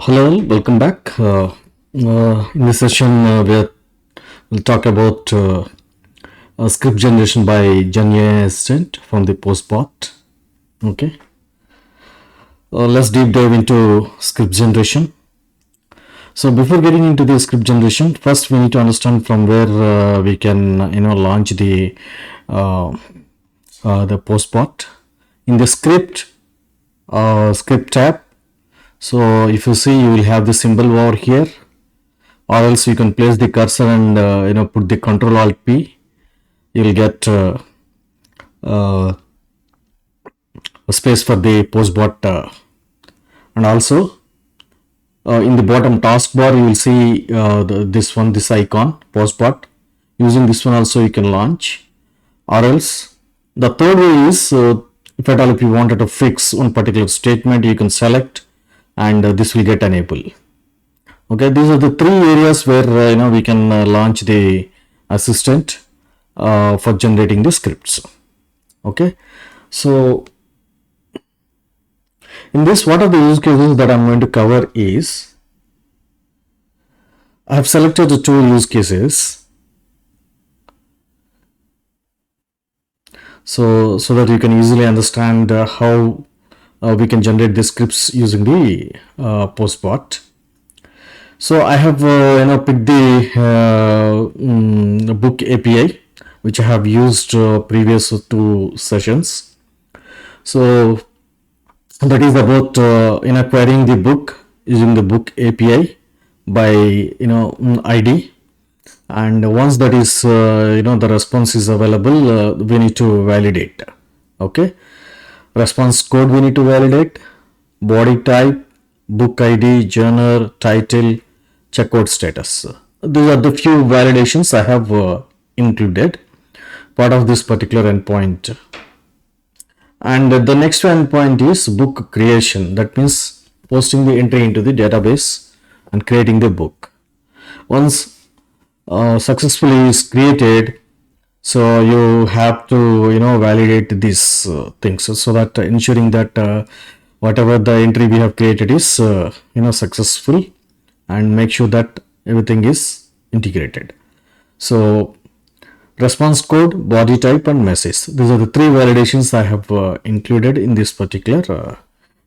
Hello, welcome back. In this session, we'll talk about script generation by GenAI assistant from the Postbot. Okay, let's deep dive into script generation. So before getting into the script generation, first we need to understand from where we can launch the Postbot in the script tab. So if you see, you will have the symbol over here, or else you can place the cursor and put the Control Alt P. You will get a space for the Postbot, and also in the bottom taskbar you will see this icon Postbot. Using this one also you can launch, or else the third way is if at all if you wanted to fix one particular statement, you can select and this will get enabled. Okay, these are the three areas where we can launch the assistant for generating the scripts. Okay, so in this, what are the use cases that I'm going to cover is, I have selected the two use cases so that you can easily understand how we can generate the scripts using the Postbot. So I have picked the book API, which I have used previous two sessions. So that is about querying the book using the book API by ID, and once that is the response is available, we need to validate. Okay, response code we need to validate, body type, book ID, genre, title, checkout status. These are the few validations I have included part of this particular endpoint. And the next endpoint is book creation. That means posting the entry into the database and creating the book. Once successfully is created, so you have to validate these things so that ensuring that whatever the entry we have created is successful, and make sure that everything is integrated. So response code, body type, and message, these are the three validations I have included in this particular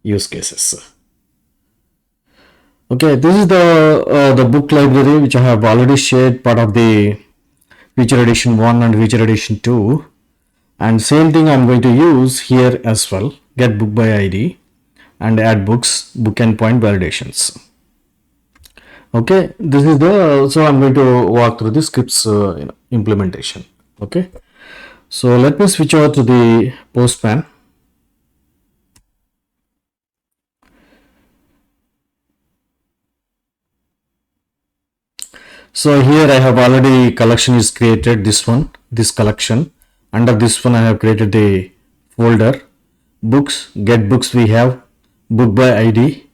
use cases. Okay, this is the book library which I have already shared, part of the feature edition 1 and feature edition 2, and same thing I'm going to use here as well. Get book by ID and add books, book endpoint validations. Okay, this is so I'm going to walk through the scripts implementation. Okay, so let me switch over to the Postman. So here I have already collection is created, this collection. Under this one I have created the folder books, get books, we have book by ID.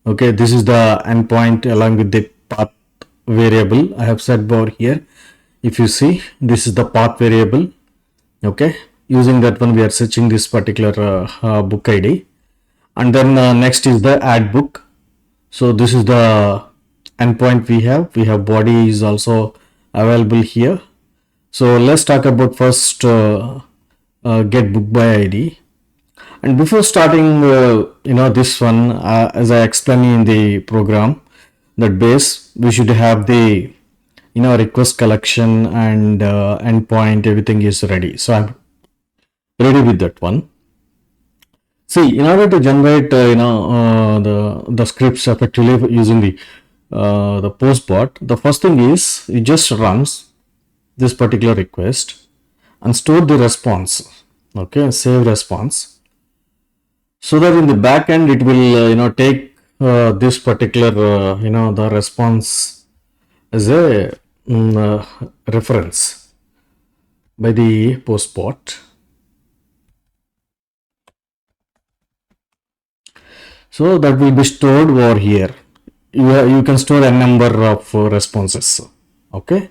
Okay, this is the endpoint along with the path variable I have set over here. If you see, this is the path variable. Okay, using that one we are searching this particular book ID, and then next is the add book. So this is the endpoint we have body is also available here. So let's talk about first get book by ID. And before starting this one, as I explained in the program, that base we should have the request collection and endpoint, everything is ready. So I'm ready with that one. See, in order to generate the scripts effectively using the Postbot, the first thing is it just runs this particular request and store the response. Okay, save response, so that in the back end it will take this particular the response as a reference by the Postbot. So that will be stored over here. You can store a number of responses. Okay,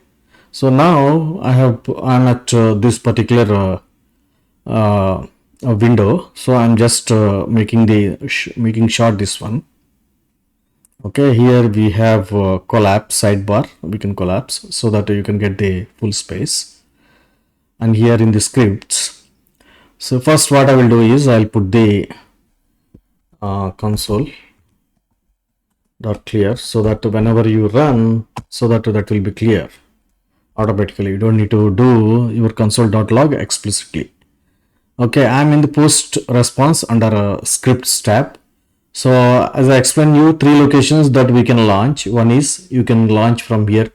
so now I'm at this particular window, so I'm just making short this one. Okay, here we have collapse sidebar. We can collapse so that you can get the full space. And here in the scripts, so first what I will do is I'll put the console dot clear, so that whenever you run, so that will be clear automatically. You don't need to do your console.log explicitly. Okay, I'm in the post response under a scripts tab. So as I explained you, 3 locations that we can launch. One is you can launch from here.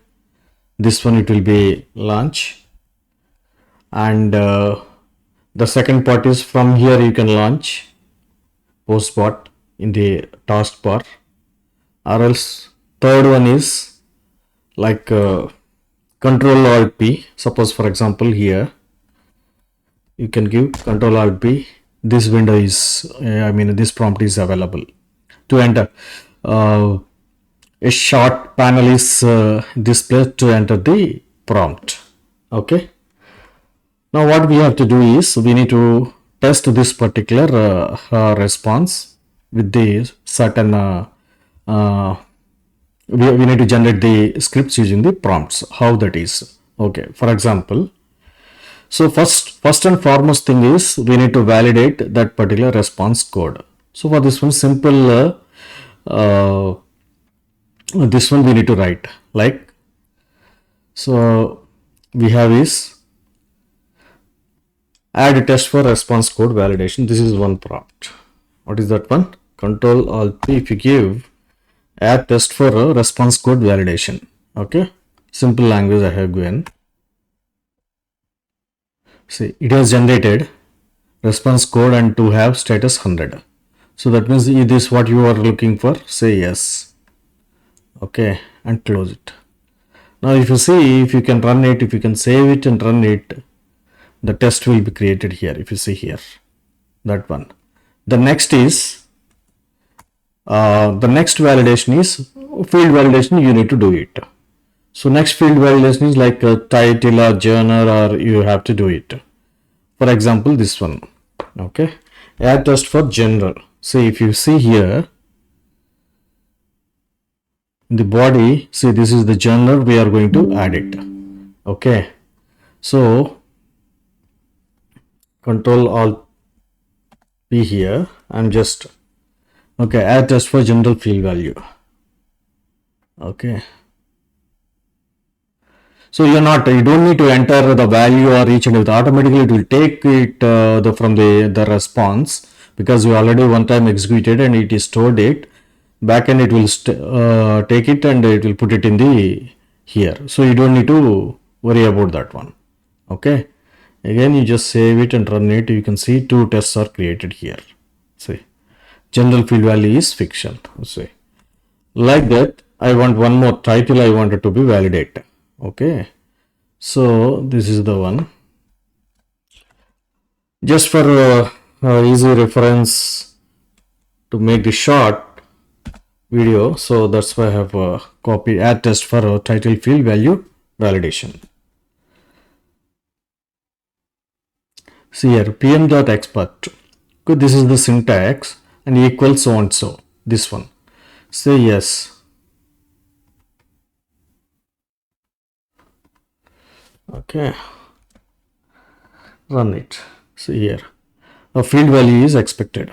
This one it will be launch, and the second part is from here you can launch Postbot in the taskbar, or else third one is like Control Alt P. Suppose for example here you can give Control Alt P. This window is this prompt is available to enter. A short panel is displayed to enter the prompt. Okay, now what we have to do is we need to test this particular response with the certain we need to generate the scripts using the prompts. How that is? Okay, for example, so first and foremost thing is we need to validate that particular response code. So for this one, simple this one we need to write like, so we have is add a test for response code validation. This is one prompt. What is that one? Control Alt P. If you give add test for a response code validation. Okay, simple language I have given. See, it has generated response code and to have status 100. So that means is this what you are looking for? Say yes. Okay, and close it. Now if you see, if you can run it, if you can save it and run it, the test will be created here. If you see here, that one. The next is the next validation is field validation. You need to do it. So next field validation is like a title or genre, or you have to do it. For example, this one. Okay, add test for genre. So if you see here in the body, see this is the genre, we are going to add it. Okay, so Control Alt P here. I'm just okay, add test for general field value. Okay, so you don't need to enter the value or each and everything. Automatically it will take it from the response, because we already one time executed and it is stored it. Backend it will take it and it will put it in the here. So you don't need to worry about that one. Okay, again you just save it and run it. You can see 2 tests are created here. See, general field value is fiction. See, like that. I want one more title. I want it to be validate. Okay, so this is the one. Just for easy reference to make the short video, so that's why I have copied add test for title field value validation. See here, pm.expert. Okay, this is the syntax and equals so and so. This one. Say yes. Okay, run it. See here, a field value is expected.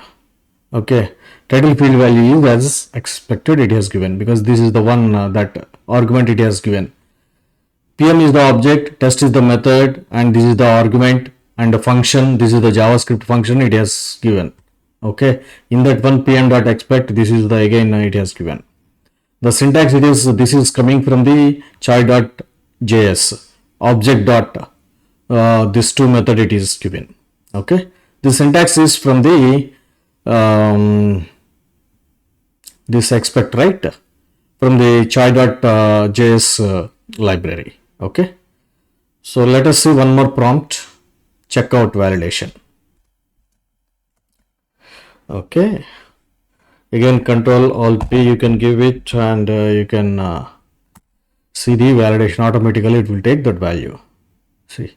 Okay, title field value is as expected it has given, because this is the one that argument it has given. PM is the object, test is the method, and this is the argument, and the function, this is the JavaScript function it has given. Okay, in that one pm.expect, this is the again it has given. The syntax it is, this is coming from the chai.js object dot this 2 method it is given. Okay, the syntax is from the this expect, right, from the chai.js library. Okay, so let us see one more prompt, checkout validation. Okay, again Control Alt P you can give it, and you can see the validation. Automatically it will take that value. See,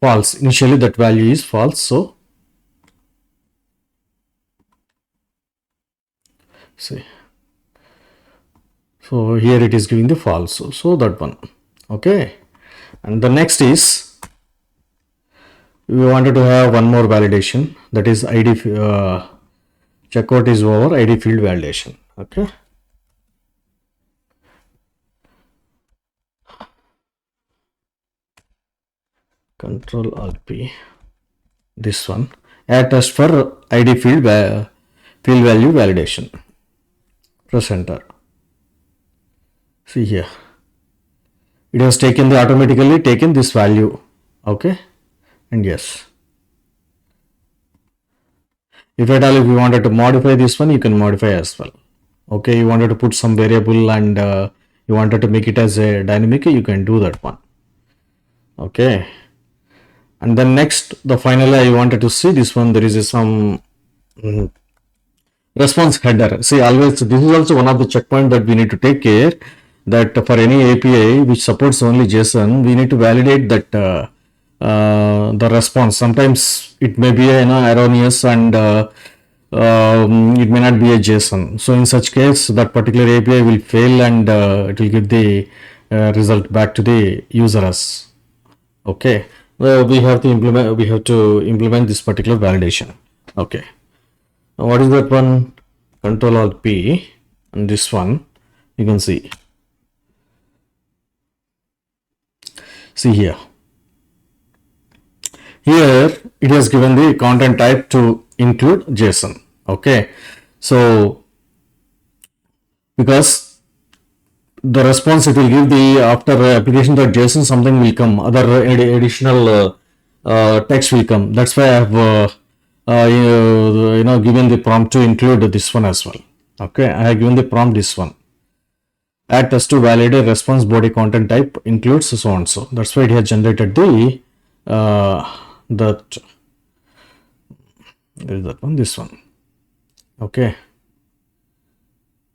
false. Initially that value is false. So see, So here it is giving the false. So that one. Okay. And the next is we wanted to have one more validation, that is ID checkout is over, ID field validation. Okay. Control Alt P. This one. Add test for ID field value validation. Press enter. See here. It has taken automatically taken this value. Okay. And yes. If at all, if you wanted to modify this one, you can modify as well. Okay, you wanted to put some variable and you wanted to make it as a dynamic, you can do that one. Okay. And then next, the finally I wanted to see this one, there is some response header. See, always this is also one of the checkpoint that we need to take care, that for any API which supports only JSON, we need to validate that the response. Sometimes it may be erroneous and it may not be a JSON. So in such case, that particular API will fail and it will give the result back to the user as. Okay. Well, we have to implement this particular validation. Okay. Now what is that one? Control Alt P, and this one you can see. See here. Here it has given the content type to include JSON. Okay. So because the response it will give the after application.json something will come, other additional text will come. That's why I have given the prompt to include this one as well. Okay, I have given the prompt this one. Add test to validate response body content type includes so and so. That's why it has generated the that there is that one, this one. Okay.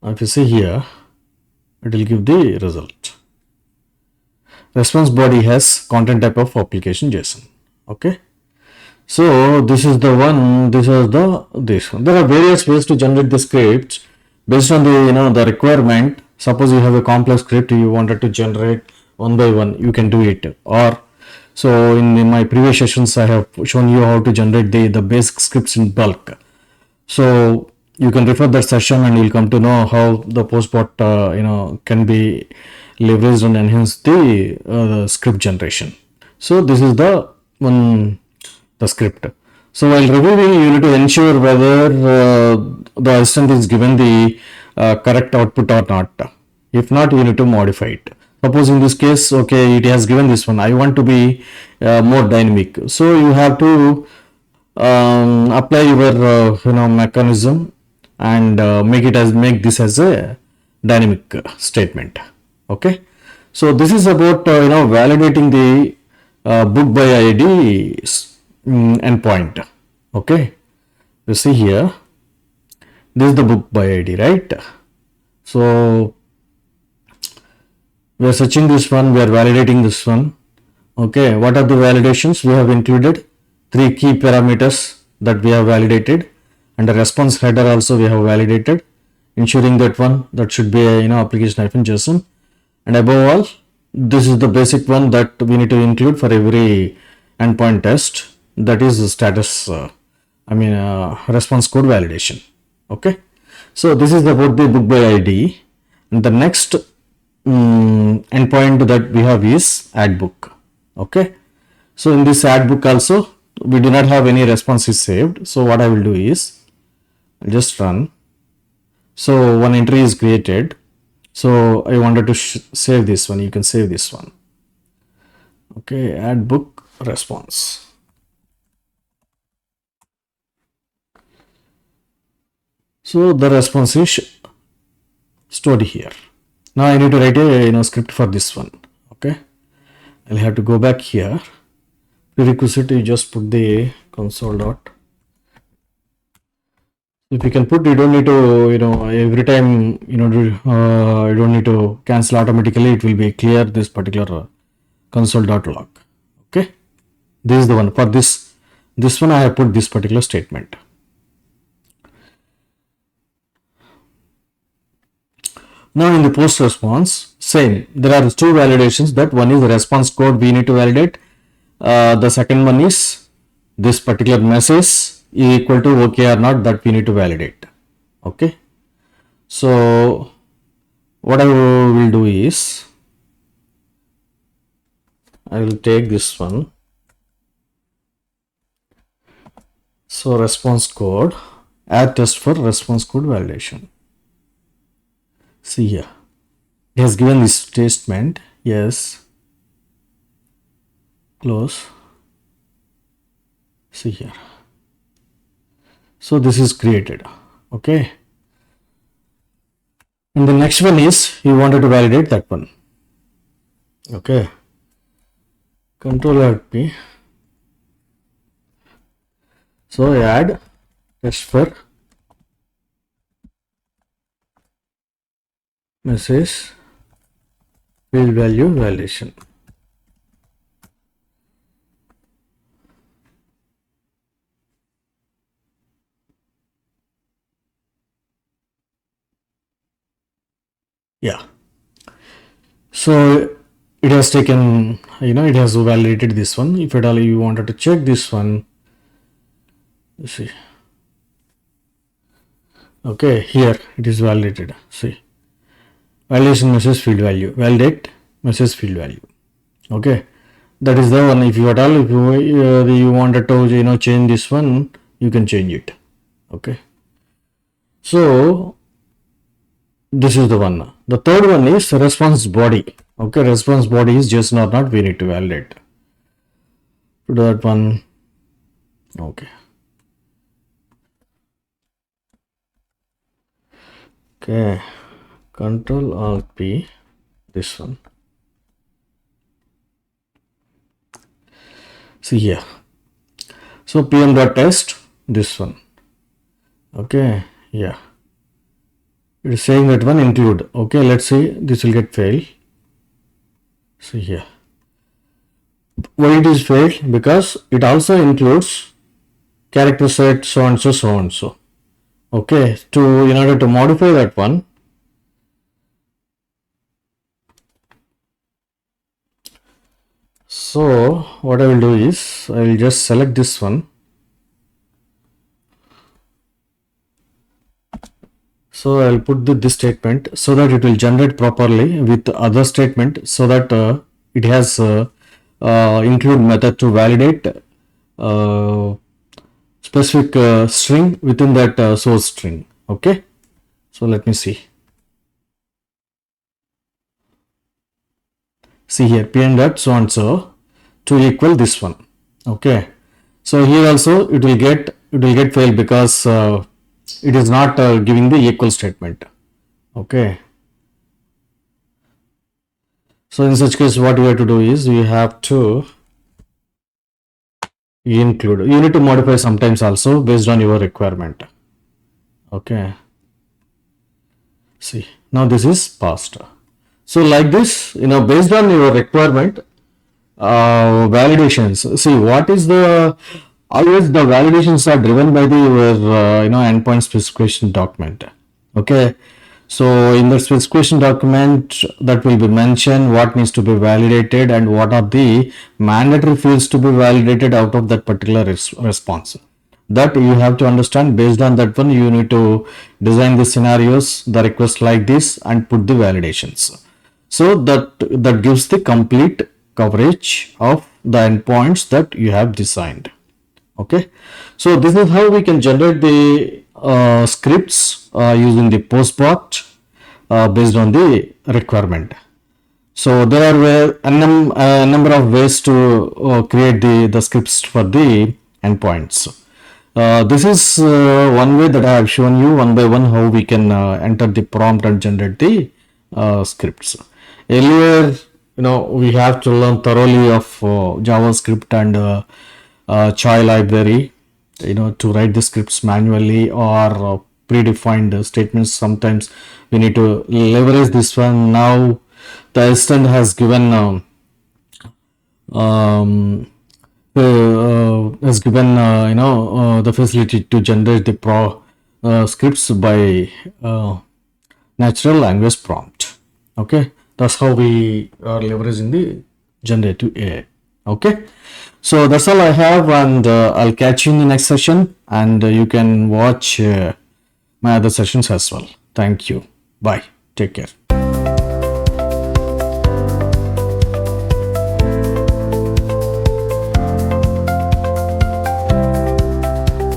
If you see here, it will give the result. Response body has content type of application JSON. Okay. So this is the one. This is this one. There are various ways to generate the scripts based on the the requirement. Suppose you have a complex script you wanted to generate one by one, you can do it. Or so in my previous sessions I have shown you how to generate the basic scripts in bulk. So you can refer that session and you'll come to know how the Postbot can be leveraged and enhance the script generation. So this is the script. So while reviewing, you need to ensure whether the assistant is given the correct output or not. If not, you need to modify it. Suppose in this case, okay, it has given this one. I want to be more dynamic. So you have to apply your mechanism and make this as a dynamic statement. Okay. So this is about validating the book by ID endpoint. Okay. You see here, this is the book by ID, right? So we are searching this one, we are validating this one. Okay, what are the validations? We have included 3 key parameters that we have validated, and the response header also we have validated, ensuring that one that should be a application-json. And above all, this is the basic one that we need to include for every endpoint test, that is the status response code validation. Okay, so this is about the book by ID. And the next endpoint that we have is add book. Okay, so in this add book also we do not have any responses saved. So what I will do is I'll just run. So one entry is created. So I wanted to save this one. You can save this one. Okay, add book response. So the response is stored here. Now I need to write a script for this one. Okay, I'll have to go back here. Prerequisite, you just put the console dot. If you can put, you don't need to every time you don't need to cancel automatically. It will be clear this particular console.log. Okay, this is the one. For this one I have put this particular statement. Now in the post response, same. There are two validations. That one is the response code we need to validate. The second one is this particular message is equal to OK or not, that we need to validate. Okay. So what I will do is I will take this one. So response code, add test for response code validation. See here, it has given this statement. Yes, close. See here. So this is created. Okay. And the next one is you wanted to validate that one. Okay. Control Alt P. So add test for message field value validation. Yeah. So it has taken, it has validated this one. If at all you wanted to check this one, you see. Okay, here it is validated. See, validation message field value, validate message field value. Okay, that is the one. If you at all, if you wanted to change this one, you can change it. Okay, so this is the one. The third one is response body. Okay, response body is JSON or not, we need to validate. To that one. Okay. Okay, Control Alt P, this one. See here. So pm.test, this one. Okay, yeah. It is saying that one include. Okay, let's see, this will get failed. See here. Why it is failed? Because it also includes character set so and so, so and so. Okay, in order to modify that one, so what I will do is I will just select this one. So I will put this statement so that it will generate properly with the other statement, so that it has include method to validate specific string within that source string. Okay, so let me see. See here, pn dot so and so to equal this one. Okay, so here also it will get failed because it is not giving the equal statement. Okay, so in such case what you have to do is you have to include. You need to modify sometimes also based on your requirement. Okay, see, now this is passed. So like this, based on your requirement, validations. See, what is always the validations are driven by your endpoint specification document. Okay, so in the specification document that will be mentioned what needs to be validated and what are the mandatory fields to be validated out of that particular response. That you have to understand. Based on that one, you need to design the scenarios, the request like this, and put the validations. So that gives the complete coverage of the endpoints that you have designed. Okay, so this is how we can generate the scripts using the Postbot based on the requirement. So there are a number of ways to create the scripts for the endpoints. This is one way that I have shown you one by one how we can enter the prompt and generate the scripts. Earlier, we have to learn thoroughly of JavaScript and Chai library, to write the scripts manually or predefined statements. Sometimes we need to leverage this one. Now the assistant has given the facility to generate the scripts by natural language prompt. Okay, that's how we are leveraging the generative AI. Okay, so that's all I have, and I'll catch you in the next session, and you can watch my other sessions as well. Thank you. Bye. Take care.